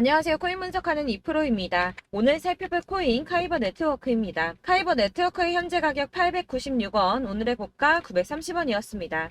안녕하세요. 코인 분석하는 이프로입니다. 오늘 살펴볼 코인 카이버 네트워크입니다. 카이버 네트워크의 현재 가격 896원, 오늘의 고가 930원이었습니다.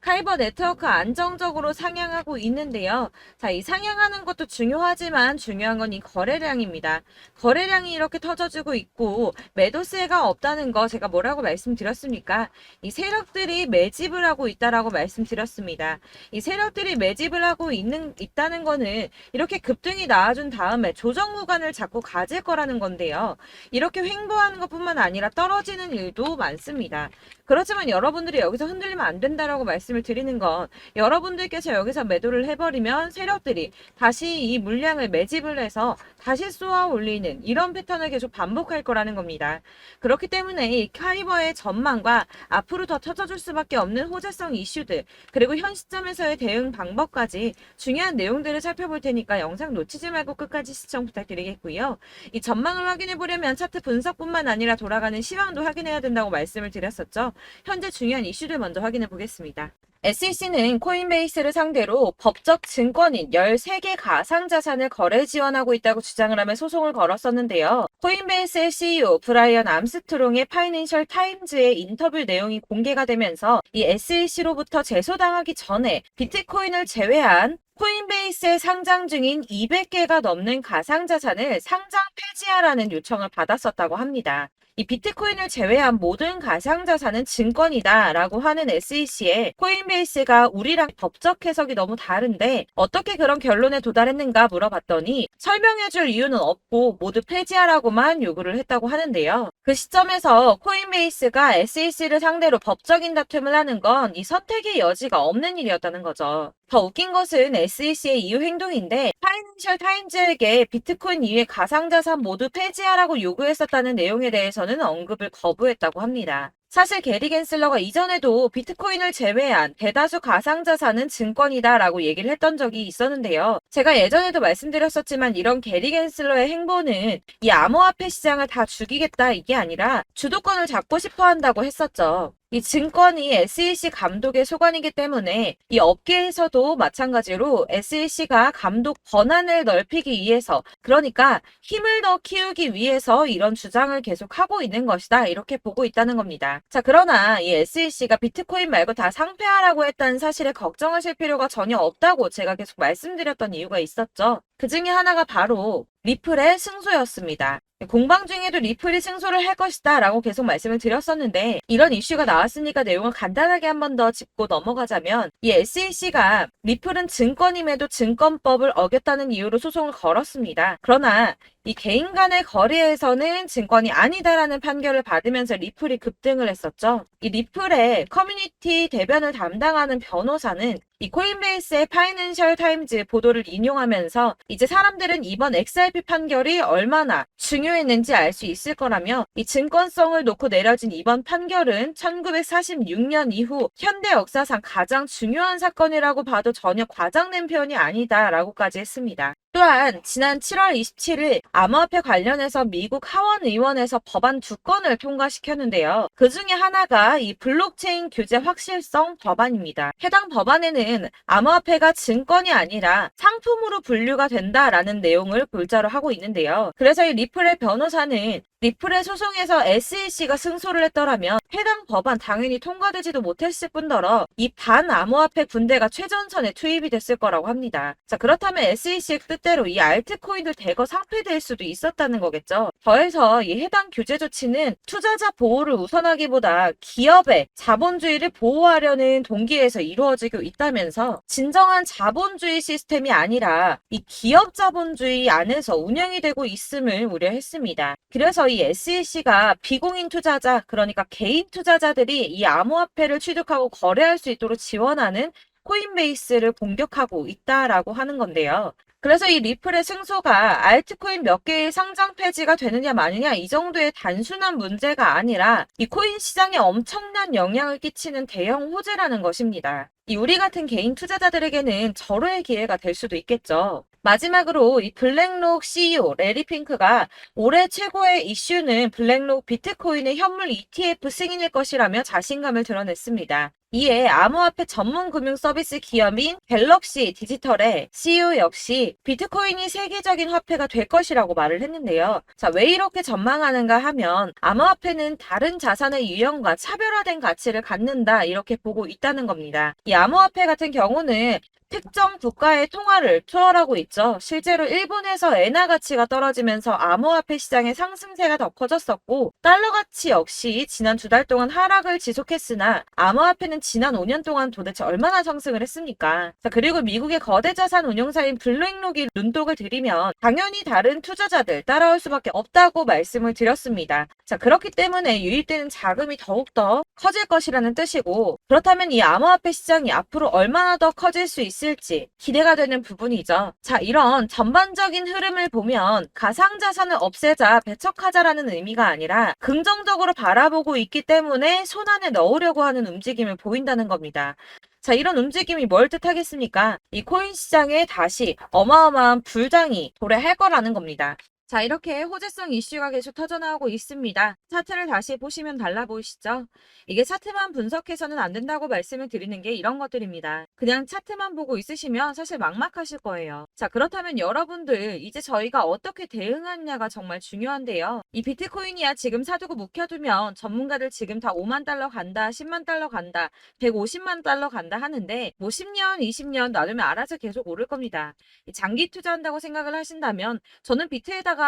카이버 네트워크 안정적으로 상향하고 있는데요. 자, 이 상향하는 것도 중요하지만 중요한 건 이 거래량입니다. 거래량이 이렇게 터져주고 있고 매도세가 없다는 거 제가 뭐라고 말씀드렸습니까? 이 세력들이 매집을 하고 있다라고 말씀드렸습니다. 이 세력들이 매집을 하고 있다는 거는 이렇게 급등이 나와준 다음에 조정 구간을 자꾸 가질 거라는 건데요. 이렇게 횡보하는 것뿐만 아니라 떨어지는 일도 많습니다. 그렇지만 여러분들이 여기서 흔들리면 안 된다라고 말씀을 드리는 건 여러분들께서 여기서 매도를 해버리면 세력들이 다시 이 물량을 매집을 해서 다시 쏘아 올리는 이런 패턴을 계속 반복할 거라는 겁니다. 그렇기 때문에 이 카이버의 전망과 앞으로 더 터져줄 수밖에 없는 호재성 이슈들 그리고 현 시점에서의 대응 방법까지 중요한 내용들을 살펴볼 테니까 영상 놓치지 말고 끝까지 시청 부탁드리겠고요. 이 전망을 확인해 보려면 차트 분석뿐만 아니라 돌아가는 시황도 확인해야 된다고 말씀을 드렸었죠. 현재 중요한 이슈들 먼저 확인해 보겠습니다. SEC는 코인베이스를 상대로 법적 증권인 13개 가상자산을 거래 지원하고 있다고 주장을 하며 소송을 걸었었는데요. 코인베이스의 CEO 브라이언 암스트롱의 파이낸셜 타임즈의 인터뷰 내용이 공개가 되면서 이 SEC로부터 제소당하기 전에 비트코인을 제외한 코인베이스에 상장 중인 200개가 넘는 가상자산을 상장 폐지하라는 요청을 받았었다고 합니다. 이 비트코인을 제외한 모든 가상자산은 증권이다 라고 하는 SEC에 코인베이스가 우리랑 법적 해석이 너무 다른데 어떻게 그런 결론에 도달했는가 물어봤더니 설명해줄 이유는 없고 모두 폐지하라고만 요구를 했다고 하는데요. 그 시점에서 코인베이스가 SEC를 상대로 법적인 다툼을 하는 건 이 선택의 여지가 없는 일이었다는 거죠. 더 웃긴 것은 SEC의 이후 행동인데 파이낸셜 타임즈에게 비트코인 이외 가상자산 모두 폐지하라고 요구했었다는 내용에 대해서는 언급을 거부했다고 합니다. 사실 게리 겐슬러가 이전에도 비트코인을 제외한 대다수 가상자산은 증권이다라고 얘기를 했던 적이 있었는데요. 제가 예전에도 말씀드렸었지만 이런 게리 겐슬러의 행보는 이 암호화폐 시장을 다 죽이겠다 이게 아니라 주도권을 잡고 싶어 한다고 했었죠. 이 증권이 SEC 감독의 소관이기 때문에 이 업계에서도 마찬가지로 SEC가 감독 권한을 넓히기 위해서 그러니까 힘을 더 키우기 위해서 이런 주장을 계속하고 있는 것이다 이렇게 보고 있다는 겁니다. 자, 그러나 이 SEC가 비트코인 말고 다 상폐하라고 했다는 사실에 걱정하실 필요가 전혀 없다고 제가 계속 말씀드렸던 이유가 있었죠. 그 중에 하나가 바로 리플의 승소였습니다. 공방 중에도 리플이 승소를 할 것이다 라고 계속 말씀을 드렸었는데 이런 이슈가 나왔으니까 내용을 간단하게 한 번 더 짚고 넘어가자면 이 SEC가 리플은 증권임에도 증권법을 어겼다는 이유로 소송을 걸었습니다. 그러나 이 개인 간의 거래에서는 증권이 아니다라는 판결을 받으면서 리플이 급등을 했었죠. 이 리플의 커뮤니티 대변을 담당하는 변호사는 이 코인베이스의 파이낸셜 타임즈 보도를 인용하면서 이제 사람들은 이번 XRP 판결이 얼마나 중요했는지 알 수 있을 거라며 이 증권성을 놓고 내려진 이번 판결은 1946년 이후 현대 역사상 가장 중요한 사건이라고 봐도 전혀 과장된 표현이 아니다라고까지 했습니다. 또한 지난 7월 27일 암호화폐 관련해서 미국 하원 의원에서 법안 2건을 통과시켰는데요. 그 중에 하나가 이 블록체인 규제 확실성 법안입니다. 해당 법안에는 암호화폐가 증권이 아니라 상품으로 분류가 된다라는 내용을 골자로 하고 있는데요. 그래서 이 리플의 변호사는 리플의 소송에서 SEC가 승소를 했더라면 해당 법안 당연히 통과되지도 못했을 뿐더러 이 반암호화폐 군대가 최전선에 투입이 됐을 거라고 합니다. 자, 그렇다면 SEC의 뜻대로 이 알트코인들 대거 상폐될 수도 있었다는 거겠죠. 더해서 이 해당 규제 조치는 투자자 보호를 우선하기보다 기업의 자본주의를 보호하려는 동기에서 이루어지고 있다면서 진정한 자본주의 시스템이 아니라 이 기업 자본주의 안에서 운영이 되고 있음을 우려했습니다. 그래서 이 SEC가 비공인 투자자, 그러니까 개인 투자자들이 이 암호화폐를 취득하고 거래할 수 있도록 지원하는 코인베이스를 공격하고 있다라고 하는 건데요. 그래서 이 리플의 승소가 알트코인 몇 개의 상장 폐지가 되느냐 마느냐 이 정도의 단순한 문제가 아니라 이 코인 시장에 엄청난 영향을 끼치는 대형 호재라는 것입니다. 이 우리 같은 개인 투자자들에게는 절호의 기회가 될 수도 있겠죠. 마지막으로 이 블랙록 CEO 레리 핑크가 올해 최고의 이슈는 블랙록 비트코인의 현물 ETF 승인일 것이라며 자신감을 드러냈습니다. 이에 암호화폐 전문 금융 서비스 기업인 갤럭시 디지털의 CEO 역시 비트코인이 세계적인 화폐가 될 것이라고 말을 했는데요. 자, 왜 이렇게 전망하는가 하면 암호화폐는 다른 자산의 유형과 차별화된 가치를 갖는다 이렇게 보고 있다는 겁니다. 이 암호화폐 같은 경우는 특정 국가의 통화를 초월하고 있죠. 실제로 일본에서 엔화 가치가 떨어지면서 암호화폐 시장의 상승세가 더 커졌었고, 달러 가치 역시 지난 2달 동안 하락을 지속했으나 암호화폐는 지난 5년 동안 도대체 얼마나 상승을 했습니까? 자, 그리고 미국의 거대 자산 운용사인 블랙록이 눈독을 들이면 당연히 다른 투자자들 따라올 수밖에 없다고 말씀을 드렸습니다. 자, 그렇기 때문에 유입되는 자금이 더욱더 커질 것이라는 뜻이고, 그렇다면 이 암호화폐 시장이 앞으로 얼마나 더 커질 수 있을지 기대가 되는 부분이죠. 자, 이런 전반적인 흐름을 보면 가상자산을 없애자, 배척하자라는 의미가 아니라 긍정적으로 바라보고 있기 때문에 손안에 넣으려고 하는 움직임을 보인다는 겁니다. 자, 이런 움직임이 뭘 뜻하겠습니까? 이 코인 시장에 다시 어마어마한 불장이 도래할 거라는 겁니다. 자, 이렇게 호재성 이슈가 계속 터져나오고 있습니다. 차트를 다시 보시면 달라 보이시죠? 이게 차트만 분석해서는 안 된다고 말씀을 드리는 게 이런 것들입니다. 그냥 차트만 보고 있으시면 사실 막막하실 거예요. 자, 그렇다면 여러분들 이제 저희가 어떻게 대응하느냐가 정말 중요한데요. 이 비트코인이야 지금 사두고 묵혀두면 전문가들 지금 다 5만 달러 간다, 10만 달러 간다, 150만 달러 간다 하는데 뭐 10년, 20년 놔두면 알아서 계속 오를 겁니다. 장기 투자한다고 생각을 하신다면 저는 비트에다가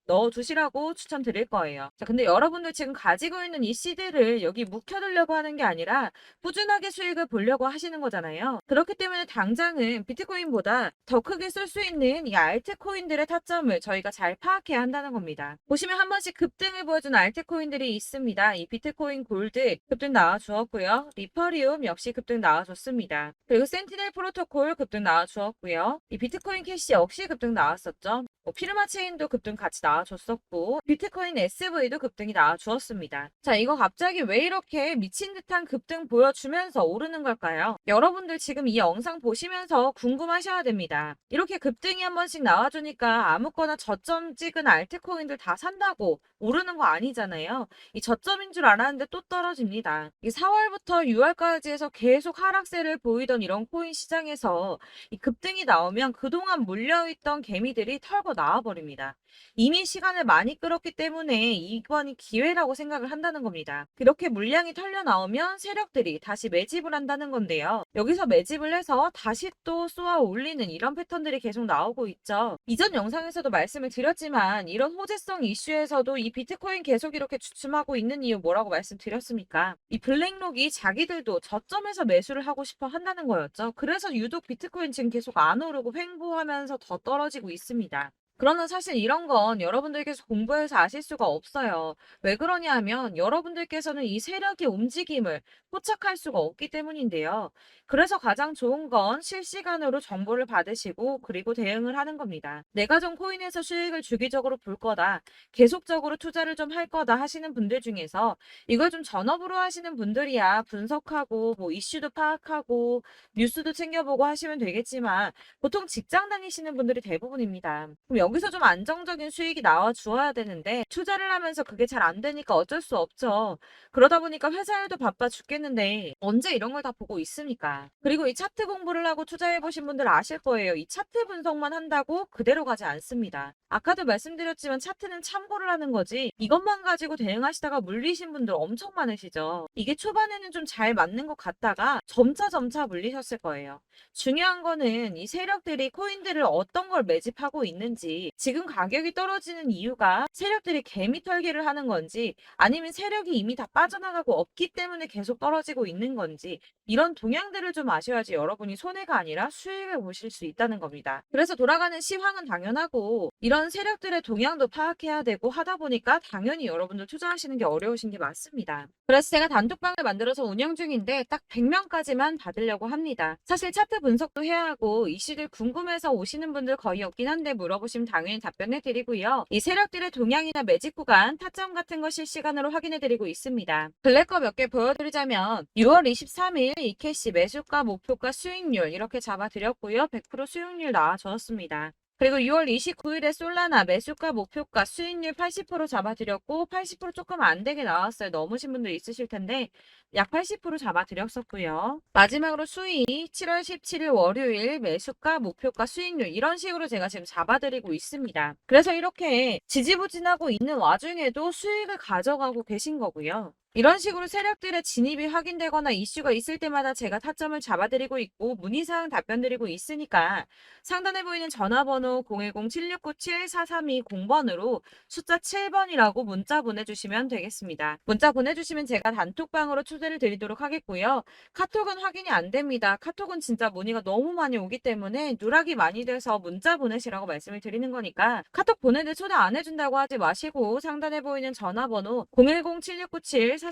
넣어두시라고 추천드릴 거예요. 자, 근데 여러분들 지금 가지고 있는 이 CD를 여기 묵혀두려고 하는 게 아니라 꾸준하게 수익을 보려고 하시는 거잖아요. 그렇기 때문에 당장은 비트코인보다 더 크게 쓸 수 있는 이 알트코인들의 타점을 저희가 잘 파악해야 한다는 겁니다. 보시면 한 번씩 급등을 보여준 알트코인들이 있습니다. 이 비트코인 골드 급등 나와주었고요. 리퍼리움 역시 급등 나와줬습니다. 그리고 센티넬 프로토콜 급등 나와주었고요. 이 비트코인 캐시 역시 급등 나왔었죠. 피르마 체인도 급등 같이 나와줬었고 비트코인 SV도 급등이 나와주었습니다. 자, 이거 갑자기 왜 이렇게 미친 듯한 급등 보여주면서 오르는 걸까요? 여러분들 지금 이 영상 보시면서 궁금하셔야 됩니다. 이렇게 급등이 한 번씩 나와주니까 아무거나 저점 찍은 알트코인들 다 산다고 오르는 거 아니잖아요. 이 저점인 줄 알았는데 또 떨어집니다. 이 4월부터 6월까지 해서 계속 하락세를 보이던 이런 코인 시장에서 이 급등이 나오면 그동안 물려있던 개미들이 털고 나와버립니다. 이미 시간을 많이 끌었기 때문에 이번이 기회라고 생각을 한다는 겁니다. 그렇게 물량이 털려 나오면 세력들이 다시 매집을 한다는 건데요. 여기서 매집을 해서 다시 또 쏘아 올리는 이런 패턴들이 계속 나오고 있죠. 이전 영상에서도 말씀을 드렸지만 이런 호재성 이슈에서도 이 비트코인 계속 이렇게 주춤하고 있는 이유 뭐라고 말씀드렸습니까? 이 블랙록이 자기들도 저점에서 매수를 하고 싶어 한다는 거였죠. 그래서 유독 비트코인 지금 계속 안 오르고 횡보하면서 더 떨어지고 있습니다. 그러나 사실 이런 건 여러분들께서 공부해서 아실 수가 없어요. 왜 그러냐 하면 여러분들께서는 이 세력의 움직임을 포착할 수가 없기 때문인데요. 그래서 가장 좋은 건 실시간으로 정보를 받으시고 그리고 대응을 하는 겁니다. 내가 좀 코인에서 수익을 주기적으로 볼 거다. 계속적으로 투자를 좀 할 거다 하시는 분들 중에서 이걸 좀 전업으로 하시는 분들이야 분석하고 뭐 이슈도 파악하고 뉴스도 챙겨보고 하시면 되겠지만 보통 직장 다니시는 분들이 대부분입니다. 그럼 여기서 좀 안정적인 수익이 나와 주어야 되는데 투자를 하면서 그게 잘 안 되니까 어쩔 수 없죠. 그러다 보니까 회사 일도 바빠 죽겠는데 언제 이런 걸 다 보고 있습니까? 그리고 이 차트 공부를 하고 투자해 보신 분들 아실 거예요. 이 차트 분석만 한다고 그대로 가지 않습니다. 아까도 말씀드렸지만 차트는 참고를 하는 거지 이것만 가지고 대응하시다가 물리신 분들 엄청 많으시죠. 이게 초반에는 좀 잘 맞는 것 같다가 점차 물리셨을 거예요. 중요한 거는 이 세력들이 코인들을 어떤 걸 매집하고 있는지 지금 가격이 떨어지는 이유가 세력들이 개미 털기를 하는 건지 아니면 세력이 이미 다 빠져나가고 없기 때문에 계속 떨어지고 있는 건지 이런 동향들을 좀 아셔야지 여러분이 손해가 아니라 수익을 보실 수 있다는 겁니다. 그래서 돌아가는 시황은 당연하고 이런 세력들의 동향도 파악해야 되고 하다 보니까 당연히 여러분들 투자하시는 게 어려우신 게 맞습니다. 그래서 제가 단톡방을 만들어서 운영 중인데 딱 100명까지만 받으려고 합니다. 사실 차트 분석도 해야 하고 이슈들 궁금해서 오시는 분들 거의 없긴 한데 물어보시면 당연히 답변해 드리고요. 이 세력들의 동향이나 매직 구간, 타점 같은 거 실시간으로 확인해 드리고 있습니다. 블랙거 몇 개 보여드리자면 6월 23일 이캐시 매수가, 목표가, 수익률 이렇게 잡아드렸고요. 100% 수익률 나와줬습니다. 그리고 6월 29일에 솔라나 매수가 목표가 수익률 80% 잡아드렸고 80% 조금 안 되게 나왔어요. 넘으신 분들 있으실 텐데 약 80% 잡아드렸었고요. 마지막으로 수익 7월 17일 월요일 매수가 목표가 수익률 이런 식으로 제가 지금 잡아드리고 있습니다. 그래서 이렇게 지지부진하고 있는 와중에도 수익을 가져가고 계신 거고요. 이런 식으로 세력들의 진입이 확인되거나 이슈가 있을 때마다 제가 타점을 잡아드리고 있고 문의사항 답변드리고 있으니까 상단에 보이는 전화번호 010-7697-4320번으로 숫자 7번이라고 문자 보내주시면 되겠습니다. 문자 보내주시면 제가 단톡방으로 초대를 드리도록 하겠고요. 카톡은 확인이 안 됩니다. 카톡은 진짜 문의가 너무 많이 오기 때문에 누락이 많이 돼서 문자 보내시라고 말씀을 드리는 거니까 카톡 보내는데 초대 안 해준다고 하지 마시고 상단에 보이는 전화번호 010-7697-4320번으로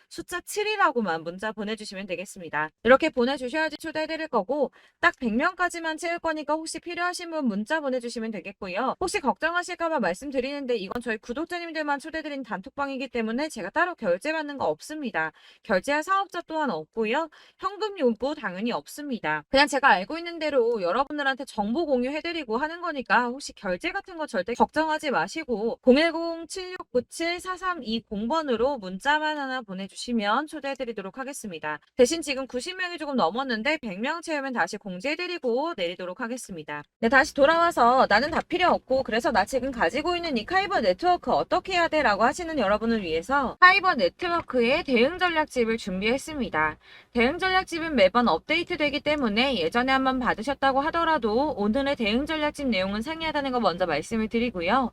숫자 7이라고만 문자 보내주시면 되겠습니다. 이렇게 보내주셔야지 초대해드릴 거고 딱 100명까지만 채울 거니까 혹시 필요하신 분 문자 보내주시면 되겠고요. 혹시 걱정하실까봐 말씀드리는데 이건 저희 구독자님들만 초대드린 단톡방이기 때문에 제가 따로 결제받는 거 없습니다. 결제할 사업자 또한 없고요. 현금 요구 당연히 없습니다. 그냥 제가 알고 있는 대로 여러분들한테 정보 공유해드리고 하는 거니까 혹시 결제 같은 거 절대 걱정하지 마시고 010-7697-4320번으로 문자만 하나 보내주시면 초대해드리도록 하겠습니다. 대신 지금 90명이 조금 넘었는데 100명 채우면 다시 공지해드리고 내리도록 하겠습니다. 네, 다시 돌아와서 나는 다 필요 없고 그래서 나 지금 가지고 있는 이 카이버 네트워크 어떻게 해야 돼? 라고 하시는 여러분을 위해서 카이버 네트워크의 대응 전략집을 준비했습니다. 대응 전략집은 매번 업데이트 되기 때문에 예전에 한번 받으셨다고 하더라도 오늘의 대응 전략집 내용은 상이하다는 거 먼저 말씀을 드리고요.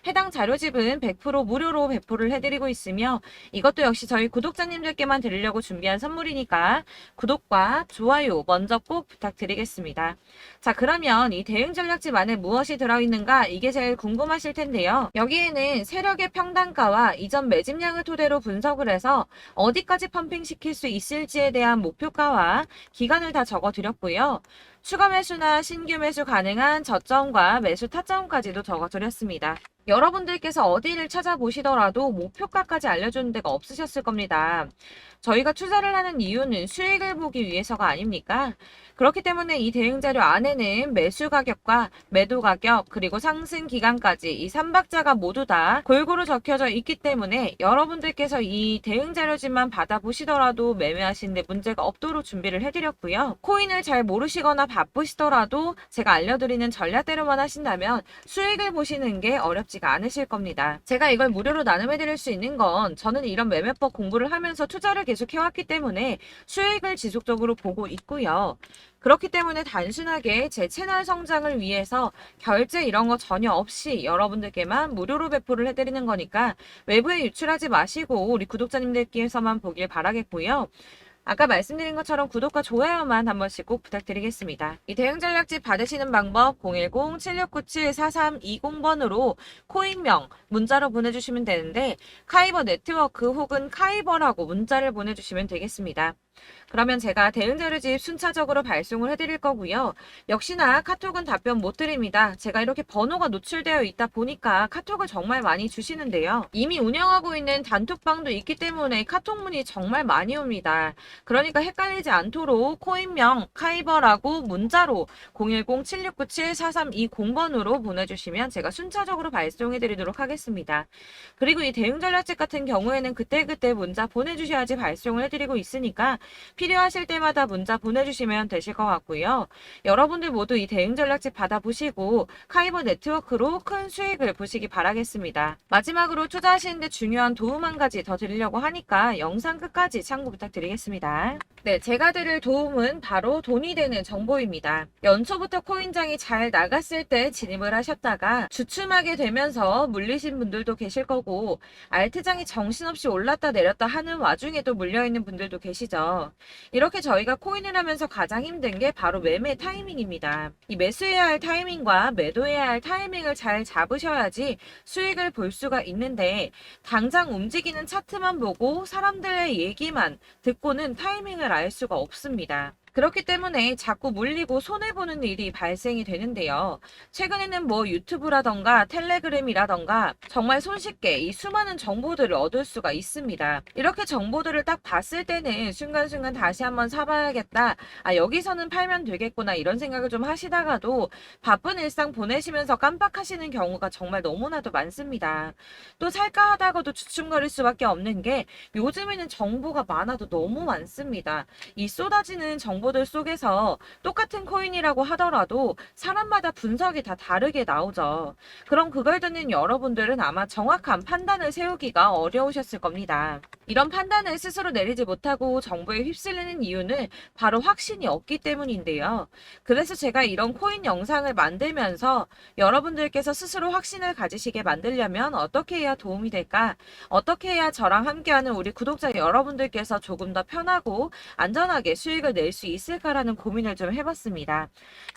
해당 자료집은 100% 무료로 배포를 해드리고 있으며 이것도 역시 저희 구독자님들께만 드리려고 준비한 선물이니까 구독과 좋아요 먼저 꼭 부탁드리겠습니다. 자, 그러면 이 대응 전략집 안에 무엇이 들어있는가 이게 제일 궁금하실 텐데요. 여기에는 세력의 평단가와 이전 매집량을 토대로 분석을 해서 어디까지 펌핑시킬 수 있을지에 대한 목표가와 기간을 다 적어드렸고요. 추가 매수나 신규 매수 가능한 저점과 매수 타점까지도 적어드렸습니다. 여러분들께서 어디를 찾아보시더라도 목표가까지 알려주는 데가 없으셨을 겁니다. 저희가 투자를 하는 이유는 수익을 보기 위해서가 아닙니까? 그렇기 때문에 이 대응 자료 안에는 매수 가격과 매도 가격 그리고 상승 기간까지 이 3박자가 모두 다 골고루 적혀져 있기 때문에 여러분들께서 이 대응 자료집만 받아보시더라도 매매하시는데 문제가 없도록 준비를 해드렸고요. 코인을 잘 모르시거나 바쁘시더라도 제가 알려드리는 전략대로만 하신다면 수익을 보시는 게 어렵지가 않으실 겁니다. 제가 이걸 무료로 나눔해드릴 수 있는 건 저는 이런 매매법 공부를 하면서 투자를 계속 해왔기 때문에 수익을 지속적으로 보고 있고요. 그렇기 때문에 단순하게 제 채널 성장을 위해서 결제 이런 거 전혀 없이 여러분들께만 무료로 배포를 해드리는 거니까 외부에 유출하지 마시고 우리 구독자님들께서만 보길 바라겠고요. 아까 말씀드린 것처럼 구독과 좋아요만 한 번씩 꼭 부탁드리겠습니다. 이 대응 전략집 받으시는 방법 010-7697-4320번으로 코인명 문자로 보내주시면 되는데 카이버 네트워크 혹은 카이버라고 문자를 보내주시면 되겠습니다. 그러면 제가 대응 자료집 순차적으로 발송을 해드릴 거고요. 역시나 카톡은 답변 못 드립니다. 제가 이렇게 번호가 노출되어 있다 보니까 카톡을 정말 많이 주시는데요. 이미 운영하고 있는 단톡방도 있기 때문에 카톡 문의 정말 많이 옵니다. 그러니까 헷갈리지 않도록 코인명 카이버라고 문자로 010-7697-4320번으로 보내주시면 제가 순차적으로 발송해 드리도록 하겠습니다. 그리고 이 대응 전략집 같은 경우에는 그때그때 문자 보내주셔야지 발송을 해드리고 있으니까 필요하실 때마다 문자 보내주시면 되실 것 같고요. 여러분들 모두 이 대응 전략집 받아보시고 카이버 네트워크로 큰 수익을 보시기 바라겠습니다. 마지막으로 투자하시는데 중요한 도움 한 가지 더 드리려고 하니까 영상 끝까지 참고 부탁드리겠습니다. 네, 제가 드릴 도움은 바로 돈이 되는 정보입니다. 연초부터 코인장이 잘 나갔을 때 진입을 하셨다가 주춤하게 되면서 물리신 분들도 계실 거고 알트장이 정신없이 올랐다 내렸다 하는 와중에도 물려있는 분들도 계시죠. 이렇게 저희가 코인을 하면서 가장 힘든 게 바로 매매 타이밍입니다. 이 매수해야 할 타이밍과 매도해야 할 타이밍을 잘 잡으셔야지 수익을 볼 수가 있는데 당장 움직이는 차트만 보고 사람들의 얘기만 듣고는 타이밍을 알 수가 없습니다. 그렇기 때문에 자꾸 물리고 손해보는 일이 발생이 되는데요. 최근에는 뭐 유튜브라던가 텔레그램이라던가 정말 손쉽게 이 수많은 정보들을 얻을 수가 있습니다. 이렇게 정보들을 딱 봤을 때는 순간순간 다시 한번 사봐야겠다. 아, 여기서는 팔면 되겠구나. 이런 생각을 좀 하시다가도 바쁜 일상 보내시면서 깜빡하시는 경우가 정말 너무나도 많습니다. 또 살까 하다가도 주춤거릴 수밖에 없는 게 요즘에는 정보가 많아도 너무 많습니다. 이 쏟아지는 정보들 속에서 똑같은 코인이라고 하더라도 사람마다 분석이 다 다르게 나오죠. 그럼 그걸 듣는 여러분들은 아마 정확한 판단을 세우기가 어려우셨을 겁니다. 이런 판단을 스스로 내리지 못하고 정보에 휩쓸리는 이유는 바로 확신이 없기 때문인데요. 그래서 제가 이런 코인 영상을 만들면서 여러분들께서 스스로 확신을 가지시게 만들려면 어떻게 해야 도움이 될까? 어떻게 해야 저랑 함께하는 우리 구독자 여러분들께서 조금 더 편하고 안전하게 수익을 낼 수 있을까라는 고민을 좀 해봤습니다.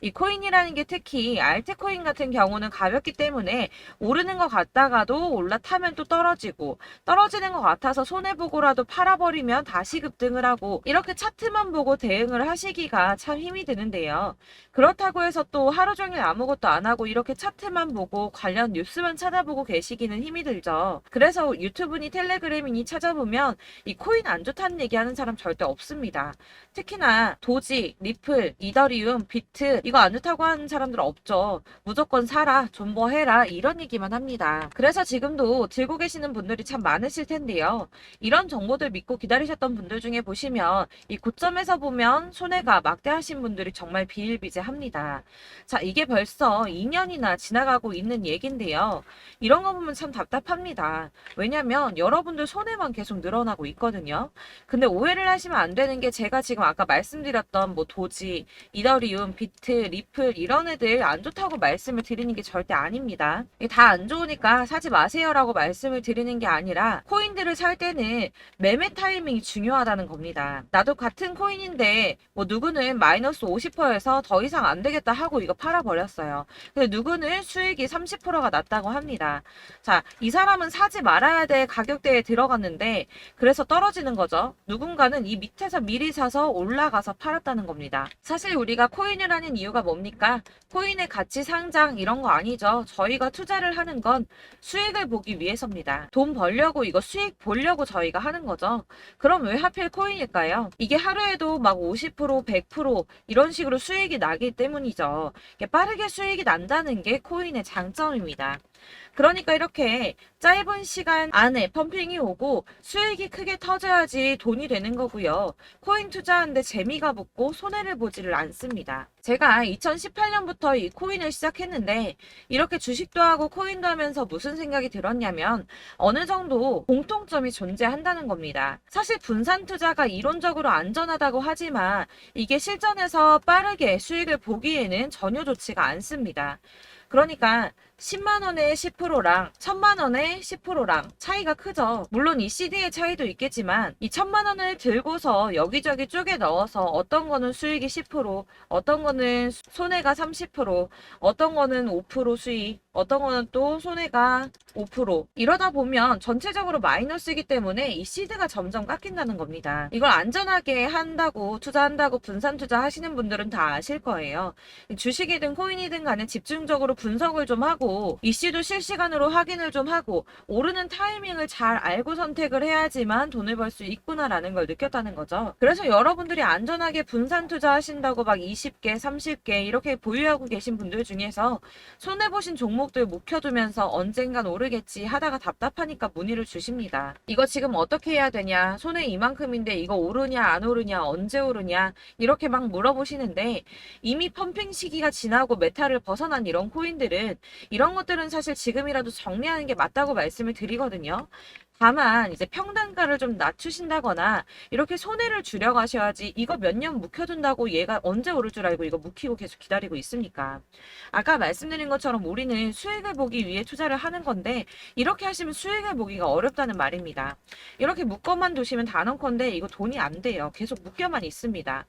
이 코인이라는 게 특히 알트코인 같은 경우는 가볍기 때문에 오르는 것 같다가도 올라타면 또 떨어지고 떨어지는 것 같아서 손해보고라도 팔아버리면 다시 급등을 하고 이렇게 차트만 보고 대응을 하시기가 참 힘이 드는데요. 그렇다고 해서 또 하루 종일 아무것도 안 하고 이렇게 차트만 보고 관련 뉴스만 찾아보고 계시기는 힘이 들죠. 그래서 유튜브니 텔레그램이니 찾아보면 이 코인 안 좋다는 얘기하는 사람 절대 없습니다. 특히나 도지, 리플, 이더리움, 비트 이거 안 좋다고 하는 사람들 없죠. 무조건 사라, 존버해라 이런 얘기만 합니다. 그래서 지금도 들고 계시는 분들이 참 많으실 텐데요. 이런 정보들 믿고 기다리셨던 분들 중에 보시면 이 고점에서 보면 손해가 막대하신 분들이 정말 비일비재합니다. 자, 이게 벌써 2년이나 지나가고 있는 얘긴데요. 이런 거 보면 참 답답합니다. 왜냐면 여러분들 손해만 계속 늘어나고 있거든요. 근데 오해를 하시면 안 되는 게 제가 지금 아까 말씀드렸던 뭐 도지, 이더리움, 비트, 리플 이런 애들 안 좋다고 말씀을 드리는 게 절대 아닙니다. 다 안 좋으니까 사지 마세요라고 말씀을 드리는 게 아니라 코인들을 살 때는 매매 타이밍이 중요하다는 겁니다. 나도 같은 코인인데 뭐 누구는 마이너스 50%에서 더 이상 안 되겠다 하고 이거 팔아버렸어요. 근데 누구는 수익이 30%가 났다고 합니다. 자, 이 사람은 사지 말아야 될 가격대에 들어갔는데 그래서 떨어지는 거죠. 누군가는 이 밑에서 미리 사서 올라가서 팔았다는 겁니다. 사실 우리가 코인을 하는 이유가 뭡니까? 코인의 가치 상장 이런 거 아니죠. 저희가 투자를 하는 건 수익을 보기 위해서입니다. 돈 벌려고 이거 수익 보려고 저희가 하는 거죠. 그럼 왜 하필 코인일까요? 이게 하루에도 막 50%, 100% 이런 식으로 수익이 나기 때문이죠. 빠르게 수익이 난다는 게 코인의 장점입니다. 그러니까 이렇게 짧은 시간 안에 펌핑이 오고 수익이 크게 터져야지 돈이 되는 거고요. 코인 투자하는데 재미가 붙고 손해를 보지를 않습니다. 제가 2018년부터 이 코인을 시작했는데 이렇게 주식도 하고 코인도 하면서 무슨 생각이 들었냐면 어느 정도 공통점이 존재한다는 겁니다. 사실 분산 투자가 이론적으로 안전하다고 하지만 이게 실전에서 빠르게 수익을 보기에는 전혀 좋지가 않습니다. 그러니까 10만 원의 10%랑 1000만 원의 10%랑 차이가 크죠. 물론 이 CD의 차이도 있겠지만 이 1000만 원을 들고서 여기저기 쪼개 넣어서 어떤 거는 수익이 10%, 어떤 거는 손해가 30%, 어떤 거는 5% 수익, 어떤 거는 또 손해가 5%. 이러다 보면 전체적으로 마이너스이기 때문에 이 시드가 점점 깎인다는 겁니다. 이걸 안전하게 한다고 투자한다고 분산 투자하시는 분들은 다 아실 거예요. 주식이든 코인이든 간에 집중적으로 분석을 좀 하고 이슈도 실시간으로 확인을 좀 하고 오르는 타이밍을 잘 알고 선택을 해야지만 돈을 벌 수 있구나라는 걸 느꼈다는 거죠. 그래서 여러분들이 안전하게 분산 투자하신다고 막 20개, 30개 이렇게 보유하고 계신 분들 중에서 손해보신 종목들 묵혀두면서 언젠간 오르겠지 하다가 답답하니까 문의를 주십니다. 이거 지금 어떻게 해야 되냐? 손해 이만큼인데 이거 오르냐 안 오르냐 언제 오르냐 이렇게 막 물어보시는데 이미 펌핑 시기가 지나고 메타를 벗어난 이런 코인들은 이런 것들은 사실 지금이라도 정리하는 게 맞다고 말씀을 드리거든요. 다만 이제 평단가를 좀 낮추신다거나 이렇게 손해를 줄여가셔야지 이거 몇 년 묵혀둔다고 얘가 언제 오를 줄 알고 이거 묵히고 계속 기다리고 있습니까? 아까 말씀드린 것처럼 우리는 수익을 보기 위해 투자를 하는 건데 이렇게 하시면 수익을 보기가 어렵다는 말입니다. 이렇게 묶어만 두시면 단언컨대 이거 돈이 안 돼요. 계속 묶여만 있습니다.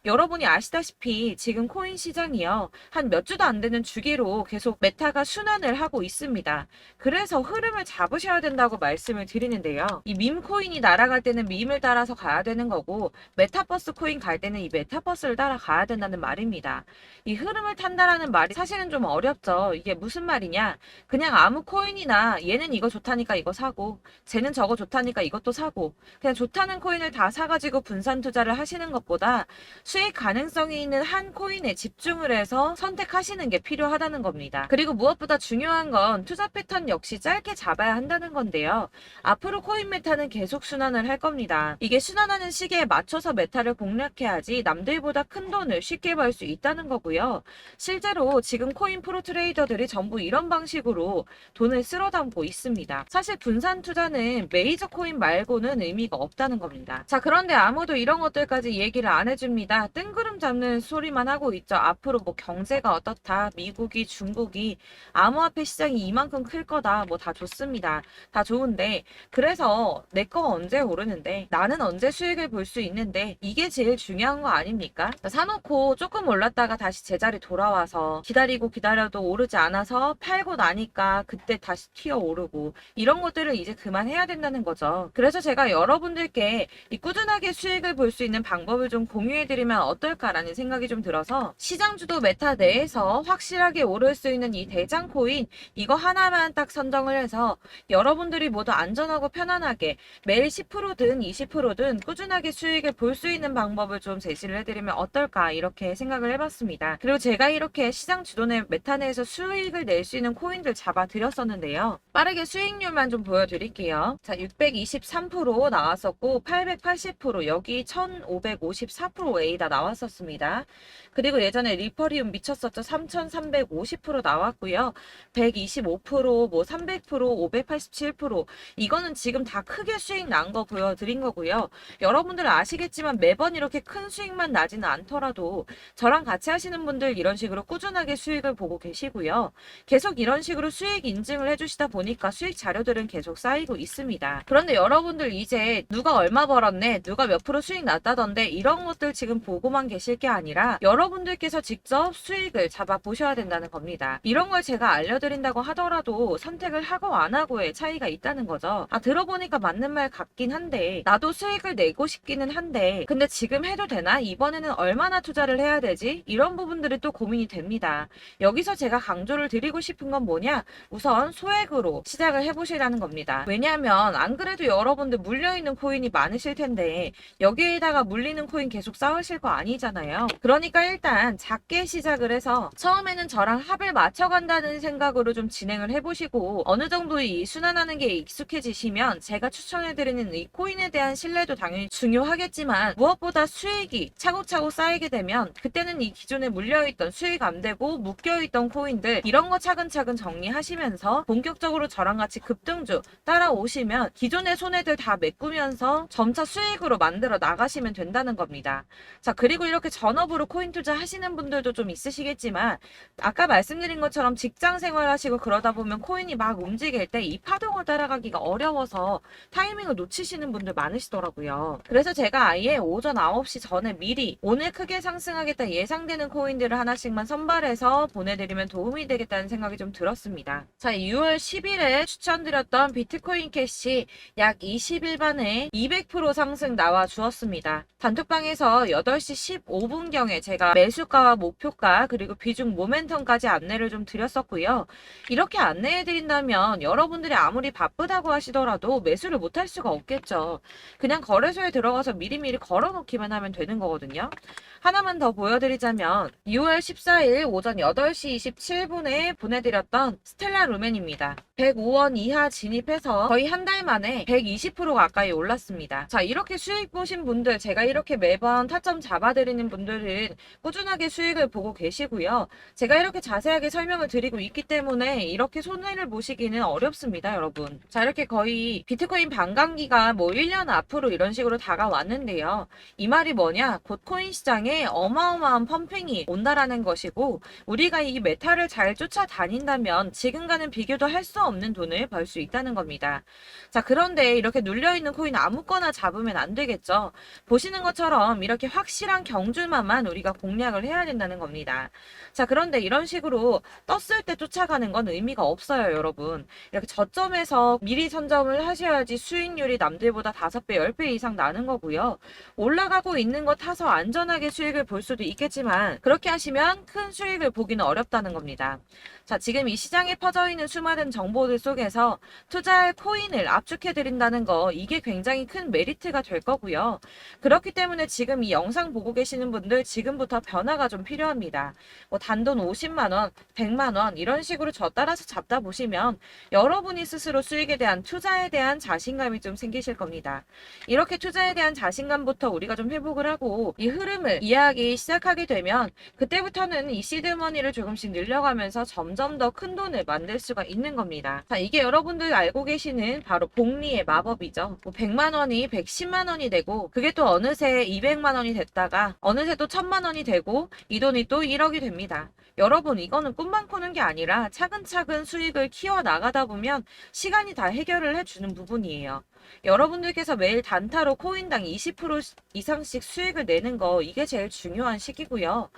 여러분이 아시다시피 지금 코인 시장이요. 한 몇 주도 안 되는 주기로 계속 메타가 순환을 하고 있습니다. 그래서 흐름을 잡으셔야 된다고 말씀을 드리는데요. 이 밈 코인이 날아갈 때는 밈을 따라서 가야 되는 거고 메타버스 코인 갈 때는 이 메타버스를 따라가야 된다는 말입니다. 이 흐름을 탄다라는 말이 사실은 좀 어렵죠. 이게 무슨 말이냐? 그냥 아무 코인이나 얘는 이거 좋다니까 이거 사고 쟤는 저거 좋다니까 이것도 사고 그냥 좋다는 코인을 다 사가지고 분산 투자를 하시는 것보다 수익 가능성이 있는 한 코인에 집중을 해서 선택하시는 게 필요하다는 겁니다. 그리고 무엇보다 중요한 건 투자 패턴 역시 짧게 잡아야 한다는 건데요. 앞으로 코인 메타는 계속 순환을 할 겁니다. 이게 순환하는 시기에 맞춰서 메타를 공략해야지 남들보다 큰 돈을 쉽게 벌 수 있다는 거고요. 실제로 지금 코인 프로 트레이더들이 전부 이런 방식으로 돈을 쓸어 담고 있습니다. 사실 분산 투자는 메이저 코인 말고는 의미가 없다는 겁니다. 자, 그런데 아무도 이런 것들까지 얘기를 안 해줍니다. 뜬구름 잡는 소리만 하고 있죠. 앞으로 뭐 경제가 어떻다, 미국이, 중국이, 암호화폐 시장이 이만큼 클 거다, 뭐 다 좋습니다. 다 좋은데, 그래서 내 거 언제 오르는데, 나는 언제 수익을 볼 수 있는데, 이게 제일 중요한 거 아닙니까? 사놓고 조금 올랐다가 다시 제자리 돌아와서 기다리고 기다려도 오르지 않아서 팔고 나니까 그때 다시 튀어 오르고, 이런 것들을 이제 그만해야 된다는 거죠. 그래서 제가 여러분들께 이 꾸준하게 수익을 볼 수 있는 방법을 좀 공유해드리면 어떨까라는 생각이 좀 들어서 시장주도 메타 내에서 확실하게 오를 수 있는 이 대장 코인 이거 하나만 딱 선정을 해서 여러분들이 모두 안전하고 편안하게 매일 10%든 20%든 꾸준하게 수익을 볼 수 있는 방법을 좀 제시를 해드리면 어떨까 이렇게 생각을 해봤습니다. 그리고 제가 이렇게 시장 주도내 메타 내에서 수익을 낼 수 있는 코인들 잡아드렸었는데요. 빠르게 수익률만 좀 보여드릴게요. 자, 623% 나왔었고 880% 여기 1554% A다 나왔었습니다. 그리고 예전에 리퍼리움 미쳤었죠. 3350% 나왔고요. 125%, 뭐 300%, 587% 이거는 지금 다 크게 수익 난 거 보여드린 거고요. 여러분들 아시겠지만 매번 이렇게 큰 수익만 나지는 않더라도 저랑 같이 하시는 분들 이런 식으로 꾸준하게 수익을 보고 계시고요. 계속 이런 식으로 수익 인증을 해주시다 보니까 수익 자료들은 계속 쌓이고 있습니다. 그런데 여러분들 이제 누가 얼마 벌었네, 누가 몇 프로 수익 났다던데 이런 것들 지금 보고만 계실 게 아니라 여러분들께서 직접 수익을 잡아 보셔야 된다는 겁니다. 이런 걸 제가 알려드린다고 하더라도 선택을 하고 안 하고의 차이가 있다는 거죠. 아, 들어보니까 맞는 말 같긴 한데 나도 수익을 내고 싶기는 한데 근데 지금 해도 되나? 이번에는 얼마나 투자를 해야 되지? 이런 부분들이 또 고민이 됩니다. 여기서 제가 강조를 드리고 싶은 건 뭐냐? 우선 소액으로 시작을 해보시라는 겁니다. 왜냐하면 안 그래도 여러분들 물려있는 코인이 많으실 텐데 여기에다가 물리는 코인 계속 쌓으실 거 아니잖아요. 그러니까 일단 작게 시작을 해서 처음에는 저랑 합을 맞춰간다는 생각으로 좀 진행을 해보시고 어느 정도 이 순환하는 게 익숙해지시면 제가 추천해드리는 이 코인에 대한 신뢰도 당연히 중요하겠지만 무엇보다 수익이 차곡차곡 쌓이게 되면 그때는 이 기존에 물려있던 수익 안 되고 묶여있던 코인들 이런 거 차근차근 정리하시면서 본격적으로 저랑 같이 급등주 따라오시면 기존의 손해들 다 메꾸면서 점차 수익으로 만들어 나가시면 된다는 겁니다. 자, 그리고 이렇게 전업으로 코인 투자 하시는 분들도 좀 있으시겠지만 아까 말씀드린 것처럼 직장 생활하시고 그러다 보면 코인이 막 움직일 때 이 파동을 따라가기가 어려워서 타이밍을 놓치시는 분들 많으시더라고요. 그래서 제가 아예 오전 9시 전에 미리 오늘 크게 상승하겠다 예상되는 코인들을 하나씩만 선발해서 보내드리면 도움이 되겠다는 생각이 좀 들었습니다. 자, 6월 10일에 추천드렸던 비트코인 캐시 약 20일 만에 200% 상승 나와 주었습니다. 단톡방에서 8시 15분경에 제가 매수가와 목표가 그리고 비중 모멘텀까지 안내를 좀 드렸었고요. 이렇게 안내해드린다면 여러분들이 아무리 바쁘다고 하시더라도 매수를 못할 수가 없겠죠. 그냥 거래소에 들어가서 미리미리 걸어놓기만 하면 되는 거거든요. 하나만 더 보여드리자면 6월 14일 오전 8시 27분에 보내드렸던 스텔라 루멘입니다. 105원 이하 진입해서 거의 한 달 만에 120% 가까이 올랐습니다. 자, 이렇게 수익 보신 분들, 제가 이렇게 매번 타점 잡아드리는 분들은 꾸준하게 수익을 보고 계시고요. 제가 이렇게 자세하게 설명을 드리고 있기 때문에 이렇게 손해를 보시기는 어렵습니다, 여러분. 자, 이렇게 거의 비트코인 반감기가 뭐 1년 앞으로 이런 식으로 다가왔는데요. 이 말이 뭐냐? 곧 코인 시장에 어마어마한 펌핑이 온다라는 것이고 우리가 이 메타를 잘 쫓아다닌다면 지금과는 비교도 할 수 없는 돈을 벌 수 있다는 겁니다. 자, 그런데 이렇게 눌려있는 코인 아무거나 잡으면 안 되겠죠. 보시는 것처럼 이렇게 확실한 경주만만 우리가 공략을 해야 된다는 겁니다. 자, 그런데 이런 식으로 떴을 때 쫓아가는 건 의미가 없어요, 여러분. 이렇게 저점에서 미리 선점을 하셔야지 수익률이 남들보다 5배, 10배 이상 나는 거고요. 올라가고 있는 거 타서 안전하게 수익을 볼 수도 있겠지만 그렇게 하시면 큰 수익을 보기는 어렵다는 겁니다. 자, 지금 이 시장에 퍼져 있는 수많은 정보들 속에서 투자할 코인을 압축해 드린다는 거, 이게 굉장히 큰 메리트가 될 거고요. 그렇기 때문에 지금 이 영상 보고 계시는 분들 지금부터 변화가 좀 필요합니다. 뭐 단돈 50만 원, 100만 원 이런 식으로 저 따라서 잡다 보시면 여러분이 스스로 수익에 대한 투자에 대한 자신감이 좀 생기실 겁니다. 이렇게 투자에 대한 자신감부터 우리가 좀 회복을 하고 이 흐름을 이해하기 시작하게 되면 그때부터는 이 시드머니를 조금씩 늘려가면서 점점 더 큰 돈을 만들 수가 있는 겁니다. 자, 이게 여러분들 알고 계시는 바로 복리의 마법이죠. 뭐 100만 원이 110만 원이 되고 그게 또 어느새 200만 원이 됐다가 어느새 또 1000만 원이 되고 이 돈이 또 1억이 됩니다. 여러분, 이거는 꿈만 꾸는 게 아니라 차근차근 수익을 키워 나가다 보면 시간이 다 해결을 해주는 부분이에요. 여러분들께서 매일 단타로 코인당 20% 이상씩 수익을 내는 거, 이게 제일 중요한 시기고요.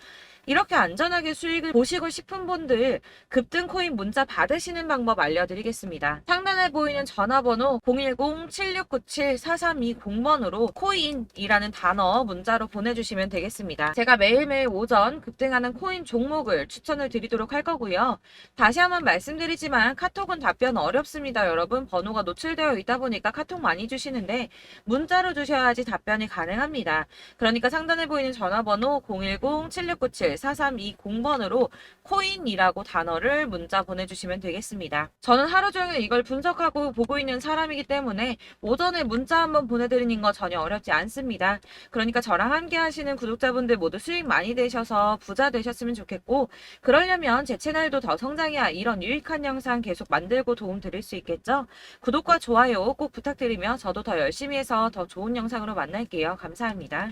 이렇게 안전하게 수익을 보시고 싶은 분들 급등 코인 문자 받으시는 방법 알려드리겠습니다. 상단에 보이는 전화번호 010-7697-4320번으로 코인이라는 단어 문자로 보내주시면 되겠습니다. 제가 매일매일 오전 급등하는 코인 종목을 추천을 드리도록 할 거고요. 다시 한번 말씀드리지만 카톡은 답변 어렵습니다. 여러분, 번호가 노출되어 있다 보니까 카톡 많이 주시는데 문자로 주셔야지 답변이 가능합니다. 그러니까 상단에 보이는 전화번호 010-7697-4320번으로 코인이라고 단어를 문자 보내주시면 되겠습니다. 저는 하루 종일 이걸 분석하고 보고 있는 사람이기 때문에 오전에 문자 한번 보내드리는 거 전혀 어렵지 않습니다. 그러니까 저랑 함께 하시는 구독자분들 모두 수익 많이 되셔서 부자 되셨으면 좋겠고, 그러려면 제 채널도 더 성장해야 이런 유익한 영상 계속 만들고 도움 드릴 수 있겠죠? 구독과 좋아요 꼭 부탁드리며 저도 더 열심히 해서 더 좋은 영상으로 만날게요. 감사합니다.